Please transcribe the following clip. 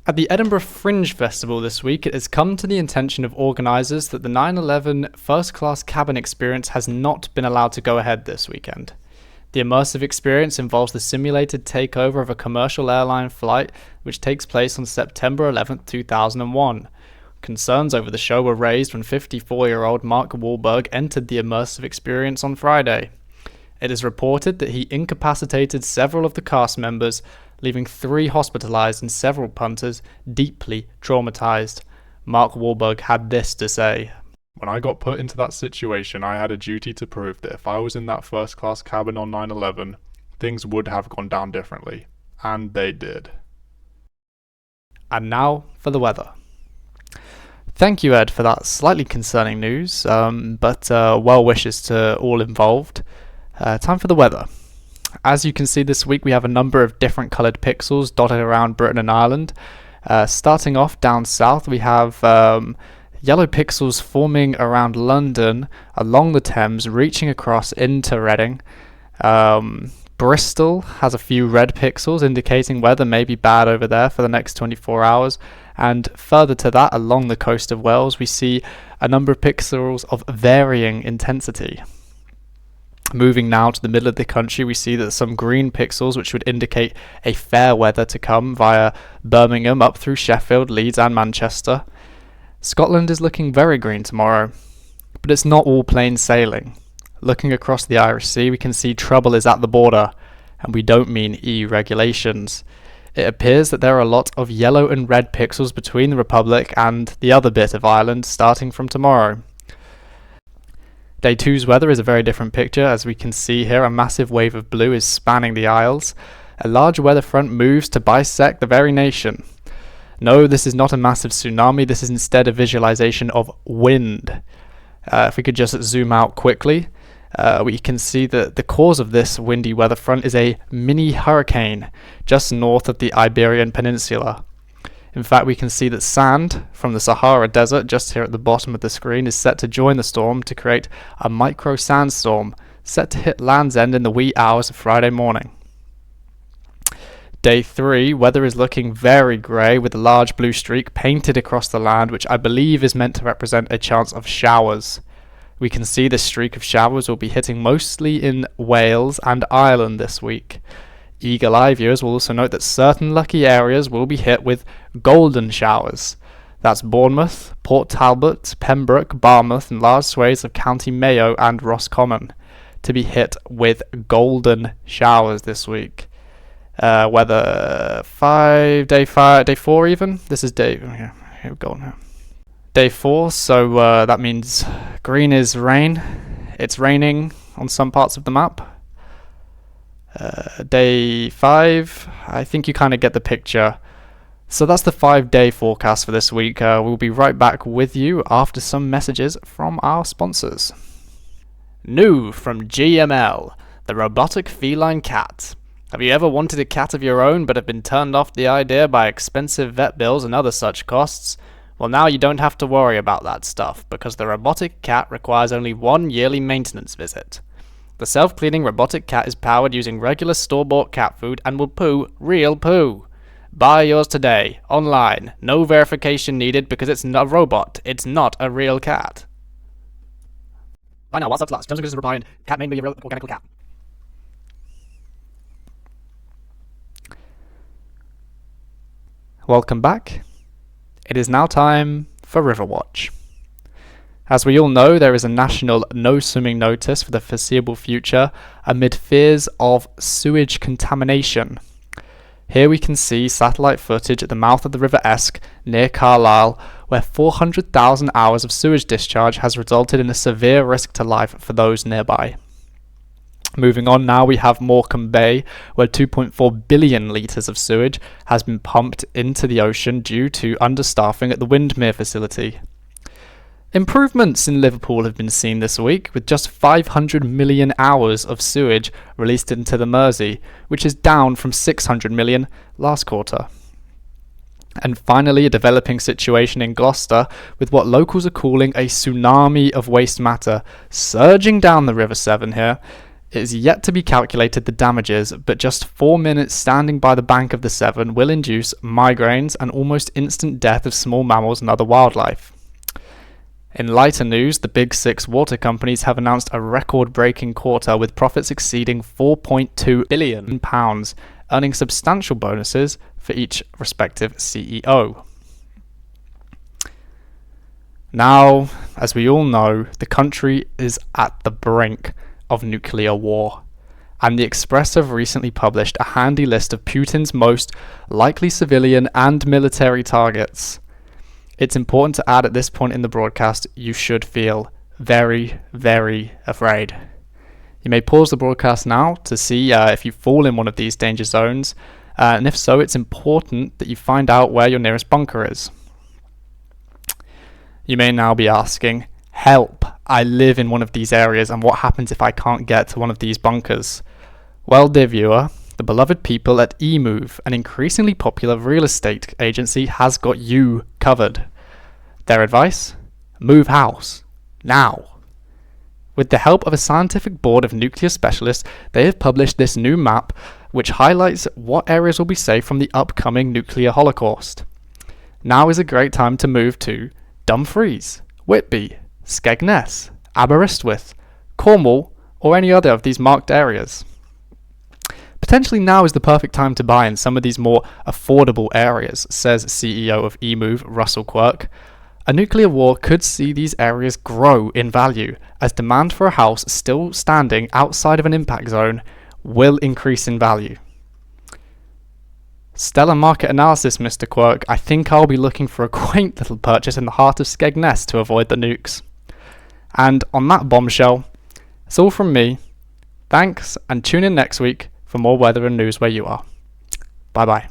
At the Edinburgh Fringe Festival this week, it has come to the attention of organisers that the 9/11 first-class cabin experience has not been allowed to go ahead this weekend. The immersive experience involves the simulated takeover of a commercial airline flight which takes place on September 11, 2001. Concerns over the show were raised when 54-year-old Mark Wahlberg entered the immersive experience on Friday. It is reported that he incapacitated several of the cast members, leaving 3 hospitalized and several punters deeply traumatized. Mark Wahlberg had this to say. When I got put into that situation, I had a duty to prove that if I was in that first-class cabin on 9/11, things would have gone down differently. And they did. And now for the weather. Thank you, Ed, for that slightly concerning news, but well wishes to all involved. Time for the weather. As you can see this week, we have a number of different coloured pixels dotted around Britain and Ireland. Starting off down south, we have yellow pixels forming around London, along the Thames, reaching across into Reading. Bristol has a few red pixels indicating weather may be bad over there for the next 24 hours. And further to that, along the coast of Wales, we see a number of pixels of varying intensity. Moving now to the middle of the country, we see that some green pixels which would indicate a fair weather to come via Birmingham up through Sheffield, Leeds and Manchester. Scotland is looking very green tomorrow, but it's not all plain sailing. Looking across the Irish Sea, we can see trouble is at the border, and we don't mean EU regulations. It appears that there are a lot of yellow and red pixels between the Republic and the other bit of Ireland starting from tomorrow. Day 2's weather is a very different picture. As we can see here, a massive wave of blue is spanning the Isles. A large weather front moves to bisect the very nation. No, this is not a massive tsunami, this is instead a visualization of wind. If we could just zoom out quickly, we can see that the cause of this windy weather front is a mini hurricane just north of the Iberian Peninsula. In fact, we can see that sand from the Sahara Desert, just here at the bottom of the screen, is set to join the storm to create a micro sandstorm set to hit Land's End in the wee hours of Friday morning. Day 3, weather is looking very grey with a large blue streak painted across the land, which I believe is meant to represent a chance of showers. We can see this streak of showers will be hitting mostly in Wales and Ireland this week. Eagle-eye viewers will also note that certain lucky areas will be hit with golden showers. That's Bournemouth, Port Talbot, Pembroke, Barmouth and large swathes of County Mayo and Roscommon to be hit with golden showers this week. Weather day 4 even. This is day, here we go now. Day 4, so that means green is rain. It's raining on some parts of the map. Day 5, I think you kind of get the picture. So that's the 5-day forecast for this week. We'll be right back with you after some messages from our sponsors. New from GML, the robotic feline cat. Have you ever wanted a cat of your own but have been turned off the idea by expensive vet bills and other such costs? Well, now you don't have to worry about that stuff because the robotic cat requires only one yearly maintenance visit. The self-cleaning robotic cat is powered using regular store-bought cat food and will poo real poo. Buy yours today, online. No verification needed because it's not a robot. It's not a real cat. Buy now, while stocks last. Terms and conditions apply and cat may be a real organical cat. Welcome back. It is now time for Riverwatch. As we all know, there is a national no swimming notice for the foreseeable future amid fears of sewage contamination. Here we can see satellite footage at the mouth of the River Esk near Carlisle, where 400,000 hours of sewage discharge has resulted in a severe risk to life for those nearby. Moving on now, we have Morecambe Bay, where 2.4 billion litres of sewage has been pumped into the ocean due to understaffing at the Windermere facility. Improvements in Liverpool have been seen this week, with just 500 million hours of sewage released into the Mersey, which is down from 600 million last quarter. And finally, a developing situation in Gloucester, with what locals are calling a tsunami of waste matter surging down the River Severn here. It is yet to be calculated the damages, but just 4 minutes standing by the bank of the Severn will induce migraines and almost instant death of small mammals and other wildlife. In lighter news, the big six water companies have announced a record-breaking quarter with profits exceeding £4.2 billion, earning substantial bonuses for each respective CEO. Now, as we all know, the country is at the brink of nuclear war, and The Express have recently published a handy list of Putin's most likely civilian and military targets. It's important to add at this point in the broadcast, you should feel very, very afraid. You may pause the broadcast now to see if you fall in one of these danger zones, and if so, it's important that you find out where your nearest bunker is. You may now be asking, help, I live in one of these areas, and what happens if I can't get to one of these bunkers? Well, dear viewer, the beloved people at eMove, an increasingly popular real estate agency, has got you covered. Their advice? Move house. Now. With the help of a scientific board of nuclear specialists, they have published this new map which highlights what areas will be safe from the upcoming nuclear holocaust. Now is a great time to move to Dumfries, Whitby, Skegness, Aberystwyth, Cornwall, or any other of these marked areas. Potentially now is the perfect time to buy in some of these more affordable areas, says CEO of eMove, Russell Quirk. A nuclear war could see these areas grow in value, as demand for a house still standing outside of an impact zone will increase in value. Stellar market analysis, Mr. Quirk. I think I'll be looking for a quaint little purchase in the heart of Skegness to avoid the nukes. And on that bombshell, it's all from me. Thanks, and tune in next week for more weather and news where you are. Bye bye.